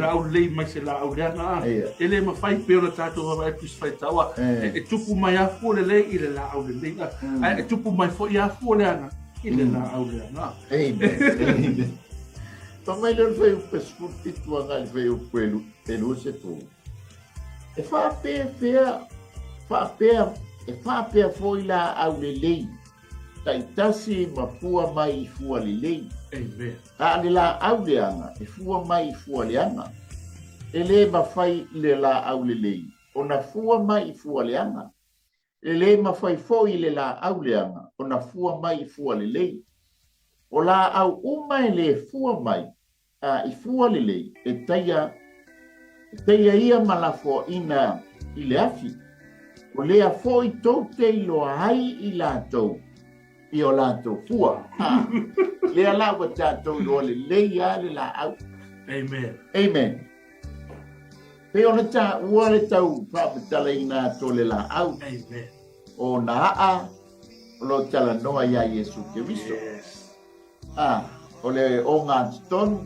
au lei mai se la au lana ele ma fai pero tato ma e pus fai tawa e tupu mai a fo le lei ile la au le lei e tupu mai fo ia fo le ana ile la au le ana amen Tomai le fai o pescuti tua ngai fai o pelu se tu e fa pe Whapea foi la au le lei. Taitasi ma fua mai I fua le lei. Amen. A le la au le anga, e fua mai I fua le anga. E le ma fai le la au le lei. O na fua mai I fua le anga. E le ma fai foi le la au le anga. O na fua mai I fua le lei. O la au uma e le fua mai. I fua le lei. E taia ia malafo ina I le afi. O lea foi tau te iloa ai I lātou. I o lātou fua. Lea la wa tātou iloa le leia le la au. Amen. Amen. Pe ona tā ua le tau whapatala I nā tō le la au. Amen. O nā a o lo tala noa ia Yesu Keriso. Yes. O le o ngā tonu,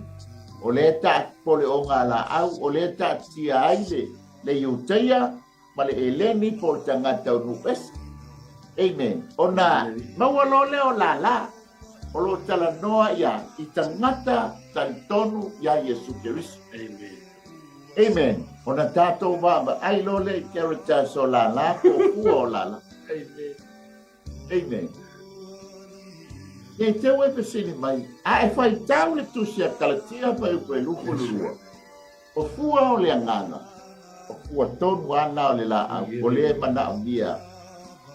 o le tā pole o ngā la au, o le tā tia aile, le iuteia, ma le eleni po le tangata o nuesi. Amen. O nā, mawalo le o la la, o lo tala noa ia, I tangata talitonu ia Yesu Keriso. Amen. Amen. O na tātou wāma, ai lo le kerata so la la, ko fua o la la. Amen. Amen. E te ue pesini mai, a e whai tau le tusi a kalatia pa upo e lupo lua. O fua o le anganga, o fua tonu ana o le la au, o le mana o mia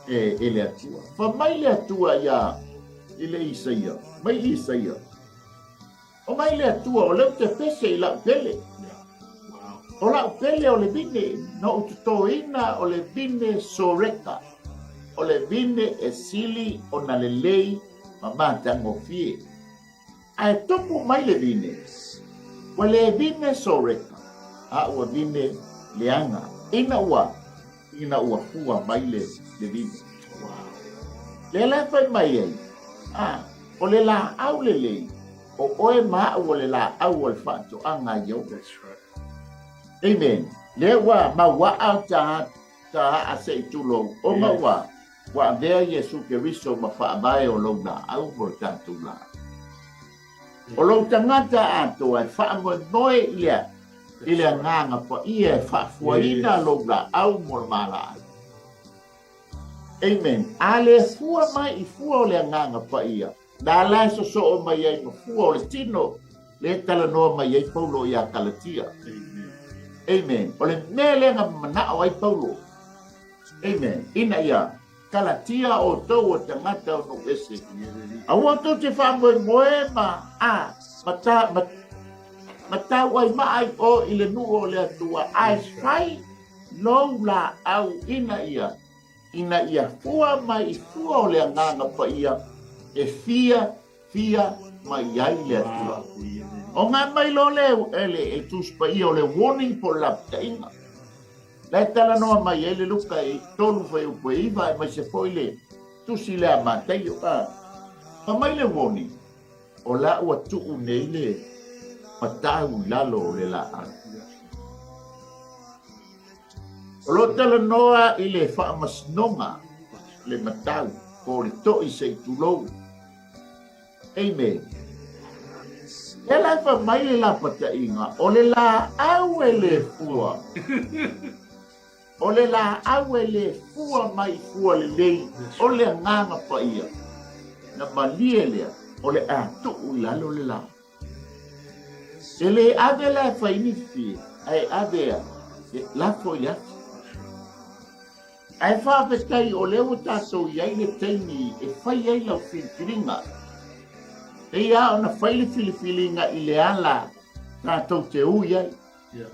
e le atua. Fa mai le atua ia, I le Isaia, mai Isaia. O mai le atua, o leo te pese I lau pele. O lau pele o le bine, no ututoina o le bine soreka. O le bine e sili o na le lei, mamata ngofie. Ai topo mai le vine. Wa le vine soreka. A ua vine leanga. Ina ua fua mai le vine. Le la fai mai ei. O le la au le lei. O oe maa ua le la au al fato anga yo. That's right. Amen. Le ua ma wa au ta a se tulo. O ma wa. Wa vea Yesu Keriso ma whaabae o lau na au mo tātou la. O lau tangata ato ai whaamoe noe ia nganga pa ia whaafuaina lau na au mo mala. Amen. A le fua mai I fua o le nganga pa ia. Nā lai so o mai ai ma fua o le tino. Le tala noa mai ai Paulo ia Kalatia. Amen. O le melenga manao ai Paulo. Amen. Ina ia. Kalatia o tau o tangata o no ese. Awa tau te whamoe moe mata wai mai o ile nuo le atua. Ai whai lou la au ina ia fua mai I fua o le anganga pa ia. E fia mai ai le atua. O ngā mai lo le tus pa ia o le warning po la tainga. Lai tala noa mai ele luka I tolu whai upo iwa e mai se poile tusi le a mātai o Pa mai le woni o la ua tuu nei le patau lalo o le la a. O lo tala noa I le whaamasnonga le matau ko le toi se I tulou. Amen. E lai wha mai le la patainga o le la au e le fua. O le la awe le fua mai fua le lei, o le nganga pa ia. Na malie lea, o le a tuu lalo le la. E le ave la whainifi, ai ave a, la fo ia. Ai whawhetai o leo tātou iai le teimi, e whai ai lau whitiringa. E ia o na whaile filifilinga I le ala, tātou te uiai,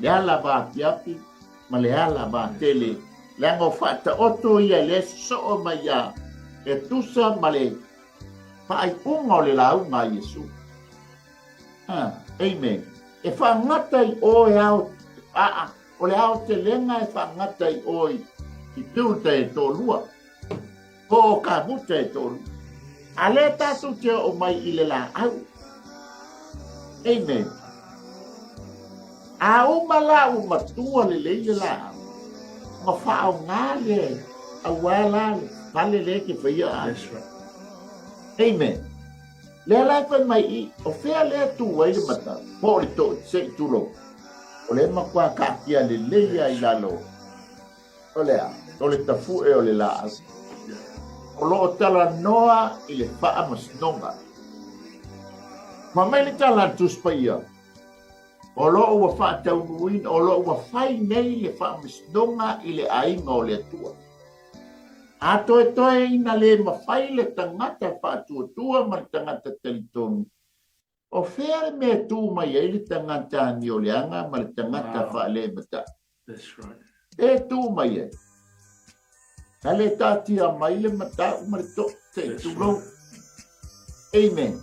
le ala vāpiapi, ma le ala ba tele le ngo fata oto ia le so o mai ia e tusa ma le pa ai unga o le lau ma Yesu. Amen. E fa ngata I o e au o le au te lenga e fa ngata I o I piuta e tō lua o ka muta e tō lua a le tātou te o mai I le la au. Amen. A umala umatua le leile la. Ma whao ngale. A wala pale le ke whaia a. Amen. Le lai pai mai I. O whea le tu wai le mata. Po le to se tulo. O le makua ka kia le leia I lalo. O le a. O le tafu e o le la. O lo tala noa I le wha masnonga. Ma mai le tala tuspaia. O lo ua whaatau nuin, o lo ua whai nei le whaamisnonga I le ainga o le atua. A toe toe ina le mawhai le tangata whaatuatua ma le tangata telitonu. O whea me tū mai e le tangata ni o le anga ma le tangata wha le mata. That's right. E tū mai e. Kale tatia mai le mata umarito te tulo. Amen.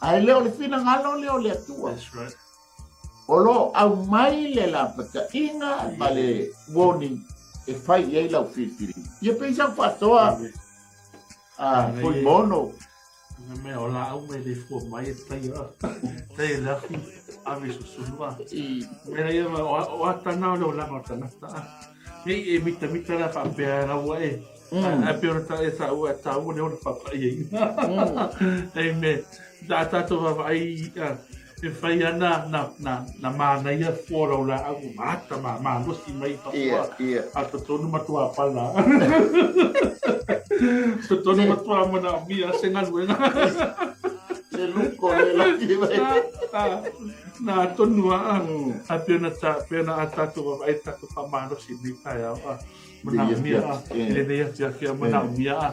Ai leo le fina ngalo leo le atua. That's right. Olo au mai le la pata inga ma le warning e fai ei lau whiwhiri. Ia peisa whatoa foi mono. Me ola au me le fua mai e tai a. Tai e lafi ave susunua. Mera ia o atana o leo lama tanata. Hei e mita la whapea na ua e. A peo ta e ta ua ta ua leo na whapa i. Hei me, da tato wawai e whai ana na mana ia fora o la au mata ma nosi mai whapua. A totonu matua pala. Totonu matua mana mia senga luenga. Le luko le laki vai. Na tonua a pena atatu wawai tatu whamanosi ni kai au mana mia ele nei atia kia mana mia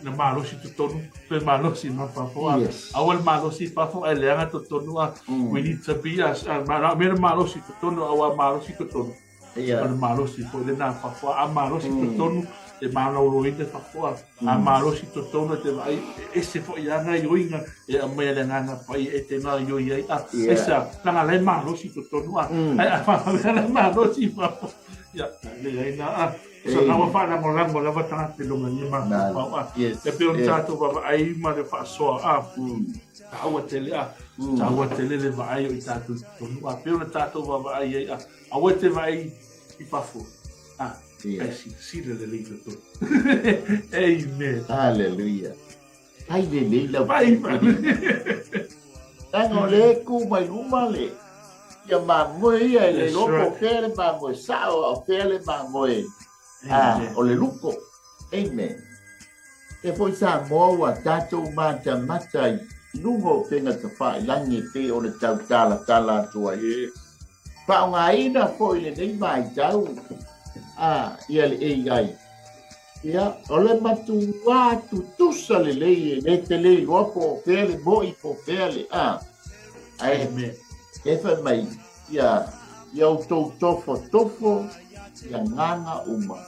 na malosi tutonu pe malosi ma fafoa awal malosi fafoa ele anga tutonu we need to be as mera malosi tutonu awa malosi tutonu malosi po le na fafoa a malosi tutonu e mana uro inde fafoa a malosi tutonu te vai ese fo ianga yoinga e a mea le nganga pai e te nga yoi ai esa nanga le malosi tutonu a fafoa le malosi fafoa ya le ina so na wa fa na mo la va tanga te longa ni ma pa e pe on tato va ai ma le fa so awa tele awa tele le va ai o tato tonu a pe on tato va ai awa te vai I fa fo ai si le to amen hallelujah ai le la vai tango le ku mai lumale ya ma moi le loco fere ma moi sao o fere ma moi o le luko amen e foi sa mo wa tato mata mata lungo tenga te fai langi te o le tau tala tua pa nga ina foi le nei mai tau ia le ai ia o le matu wa tu tusa le le te le lopo fere moi po fere amen e fa mai ia o tofo ia nganga uma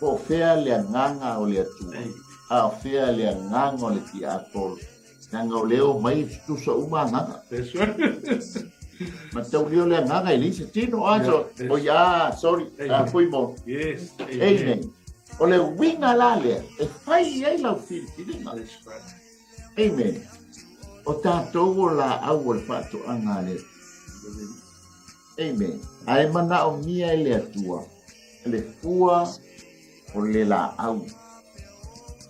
po fea le nganga o le atua fea le nganga o le tiatol nganga o leo mai tusa uma nganga ma tau leo le nganga i lisa tino aso o ya sorry foi mo amen o le winga la le e fai ai lau filipininga amen o tātou la au le whātu anga le. Amen. Ai mana o mia le atua. Le fua o le la au.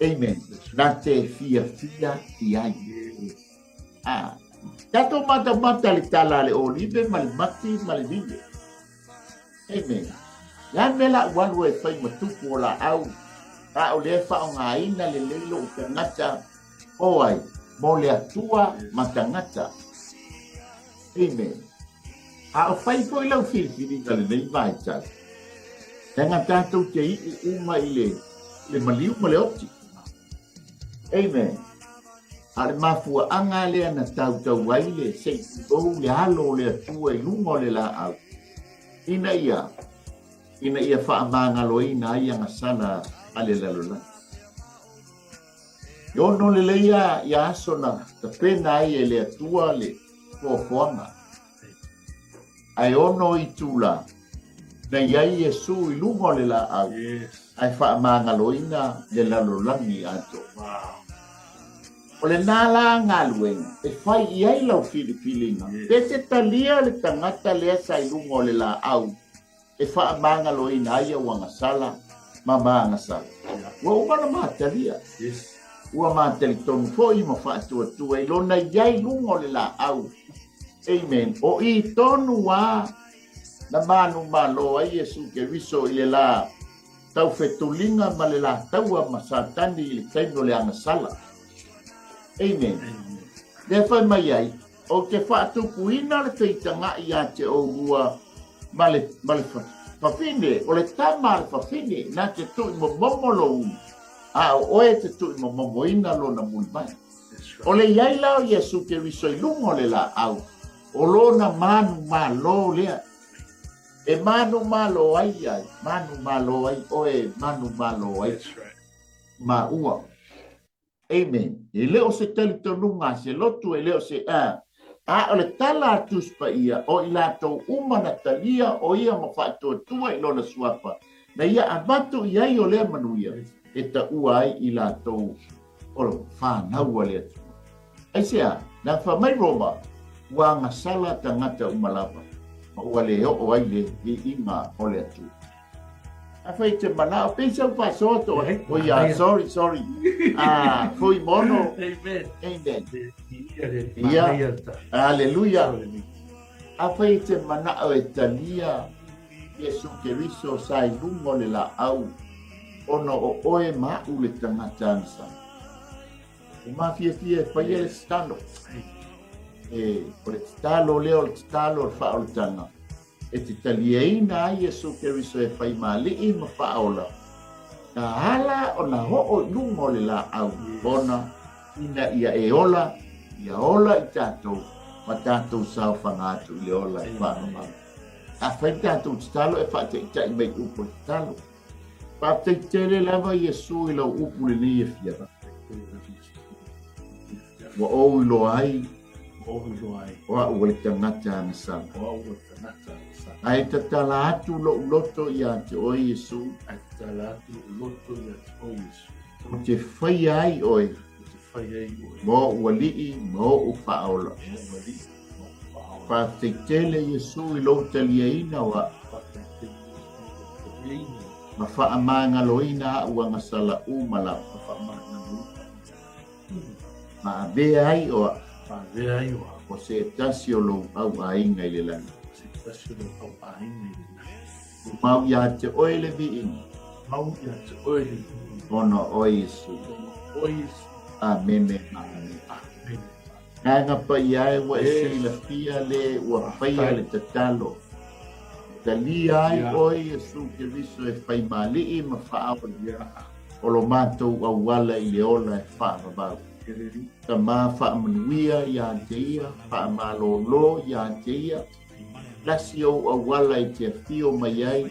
Amen. Nā te fia i ai. Tato mata le tala le olive ma le mati ma le vile. Amen. Ia mela walu e whai matupu o la au. O le wha o ngā ina le leilo o te ngata. O ai. Mo le atua matangata. Amen. O whai po I lau whiwhiri ka le nei mai tau. Tenga tātou te uma I le maliu ma le opti. Amen. A le mafua anga le ana tau wai le sei kou le halo le atua I lungo le la au. Ina ia wha amanga loina ai anga sana ale lalola. Yono le leia ia asona ta pena ai le atua le fofoanga. Ai ono I tula na iai Yesu I lungo le la au. Ai wha amanga loina le lalolangi ato. O le nala ngaluenga e whai iai lau filipilinga. Te talia le tangata lea sa I lungo le la au. E wha amanga loina ai wanga sala ma maanga sala. Wa umana mahatalia. Ua māteli tonu fōi ma whātua I lona iai lungo le la au. Amen. O I tonu wā na manu malo ai Yesu ke riso I le la tau whetulinga ma le la taua ma satani I le taino le angasala. Amen. Le whai mai ai, o te whātuku ina le teitanga I a te o rua ma le whawhine, o le tama le whawhine, nā te tui mo momolo o e te tui mo momoina lo na mui mai. O le iai lao Yesu ke riso I lungo le la au. O lo na manu ma lo lea. E manu malo ai ai, manu malo ai, oe manu malo ai, That's right. ma ua. Amen. E leo se tali tonunga se lotu e leo se o le tala atus pa ia o i latou umana talia o ia ma whaatoatua i lona suapa. Na ia abatu i ai o lea manuia e ta ua ai i latou o lo whānaua lea tu. Ai sea, na whamai Roma, ua ngasala tangata umalapa. Ma ua le o ai le i inga o lea tu. A fai te mana, o pensa o whasoto. O ia, sorry. Foi mono. Amen. Amen. Ia. Aleluia. A fai te mana o e talia Yesu Keriso sai lungo le la au. Ono o oe mau le tangata ansa. E mafia fai le stalo. O le stalo leo, le stalo le wha o le tanga. E te talieina ai Yesu Keriso e whai mali ma whaola. Ka hala o na ho'o lungo le la au. Bona ina ia e ola, ia ola i tātou. Ma tātou sao whangātu i le ola i whanoma. A whai tātou talo e whate i tai mei upo i talo. Pate tere lava Yesu i lau upu le ni e fiara. Wa o i lo ai. Wa ua le tangata ana sana. Ai ta tala atu lo loto ia te o Yesu. O te whai ai oi. Mo ua lii, mo u whaola. Pa te tele Yesu i lo taliaina wa. Ma wha amanga loina ua ngasala umala. Ma abea ai oa. O se tasi o lo au ainga i le lana. Mau ia te oile vi inga. Ono o Yesu. Amen. Nanga pa ia e wa ese la fia le ua whaia le tatalo. Talia ai o Yesu Keriso e whai mali i ma whaawala. O lo mātou au wala i le ola e whaamabau. Ta mā whaamanuia i a te ia, whaamalolo i a te ia. Lasi o awala i te whio mai ai,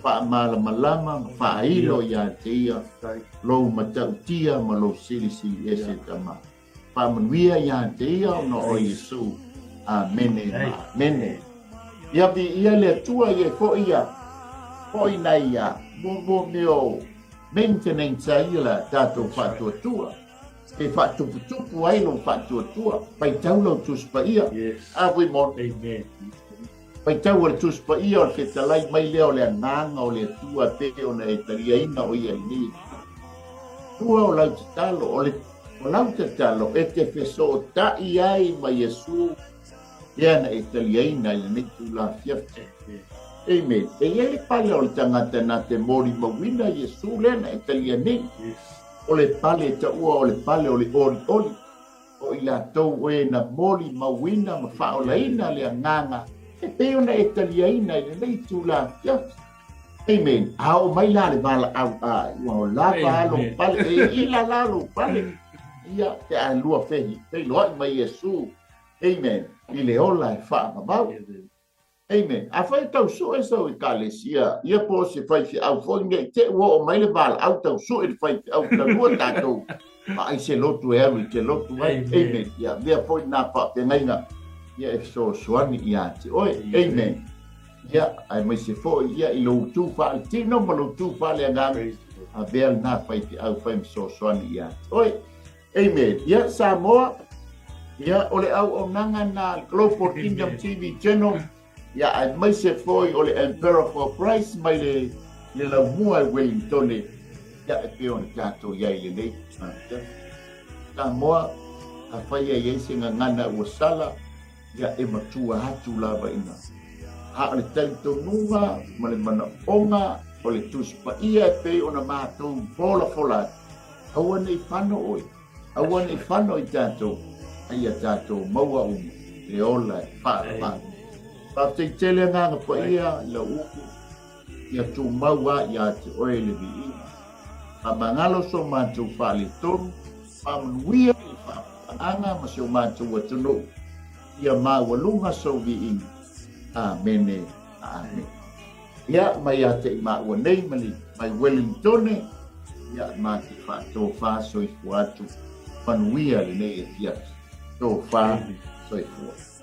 whaamalamalama, whaailo i a te ia, lou matautia ma lou silisi e se tama. Whaamanuia i a te ia o no o Yesu. Amene, amene. Ia vi ia le tua i e fo ia, fo ina ia, mo meo maintenance a ila tātou whatua tua. E whatuputupu ai lo whatuatua, pai tau lau tuspa ia. Awhi mon. Amen. Pai tau al tuspa ia o ke talai mai leo le ananga o le tua te o na e taria ina o ia ni. Tua o lau te talo, o lau te talo, e te wheso o tai ai ma Yesu, ia na e taria ina i ni tu la fiafte. Amen. E ia le pale o le tangata na te mori mawina Yesu le na e taria ni. O le pale ta ua o le pale o le oli. O i la tau e na moli mawina ma whaolaina le anganga. E peo na e taliaina i nei tu la fiafte. Amen. Ao mai la le vala au a. Ua o la valo pale. E ila lalo pale. Ia te a lua fehi. Pei loa mai Yesu. Amen. I le ola e wha mabau. Amen. A whai tau so e sau i kalesia. Ia po se whai fi au fo nge te ua o mai le vala au tau so e whai fi au ta lua tātou. Ma ai se lotu e aru i te lotu ai. Amen. Ia vea po i nā pa te ngainga. Ia e so soani i ate. Oi. Amen. Ia ai mai se fo ia i lo tu fa i tino ma lo tu fa le angami. A vea nā whai fi au whai so soani i ate. Oi. Amen. Ia Samoa. Ia ole au o nanga na Global Kingdom TV channel. Ia ai mai se foi o le Emperor for Christ mai le la mua Wellington. Ia e peo ni tātou iai le nei. Tā moa, ka whaia iei se ngana ua sala, ia e matua hatu lava ina. Ha o le talitonunga, ma le mana onga, o le tuspa ia e peo na mātou fola. Aua nei whano oi. Aua nei whano i tātou. Ia tātou maua umu. Le ola e wha. Pa te tele nganga pa ia la uku. Ia tu maua ia te oe le vi ina. Pa mangalo so mātou whale tonu. Pa manuia i whaanga ma so mātou atunu. Ia maua lunga so vi ina. Amene. ia mai ate i maua nei mai Wellington ia ma te wha soifua atu panuia le nei e tia tō wha soifua.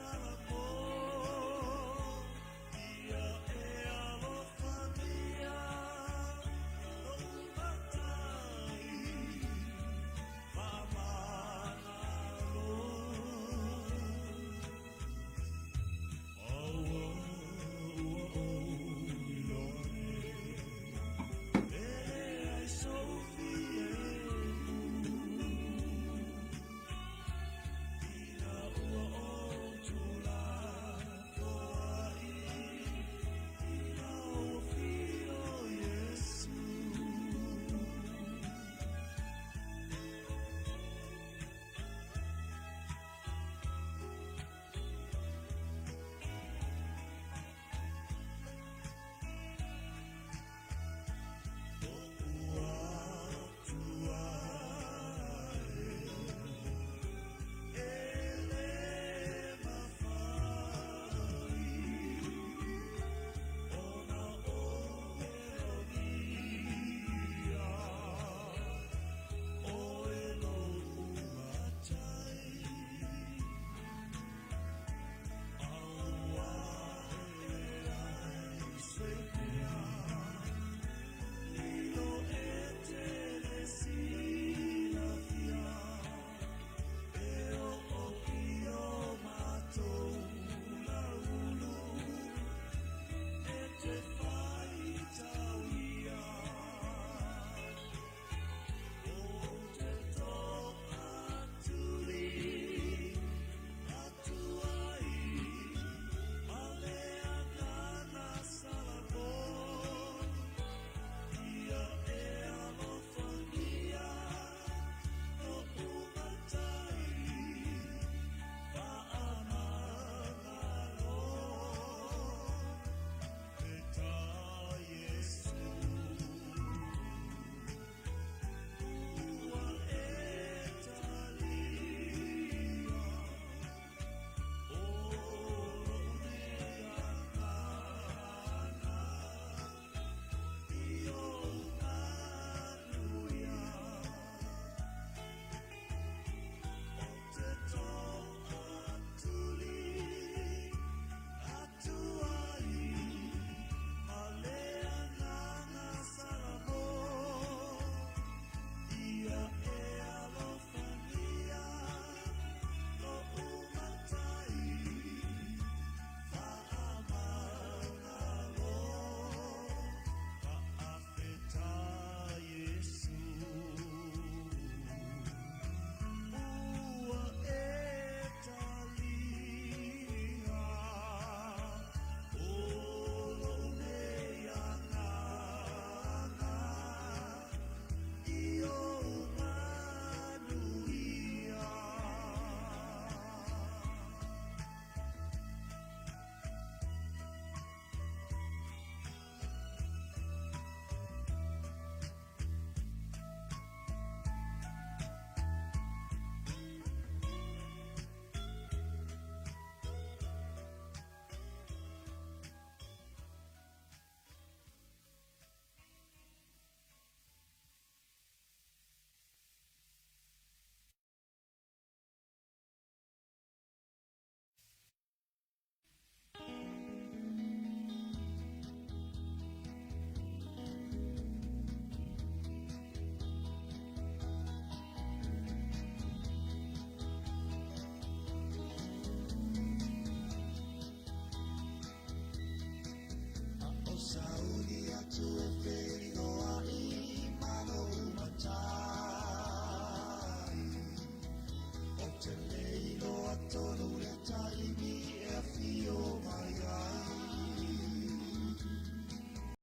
Todo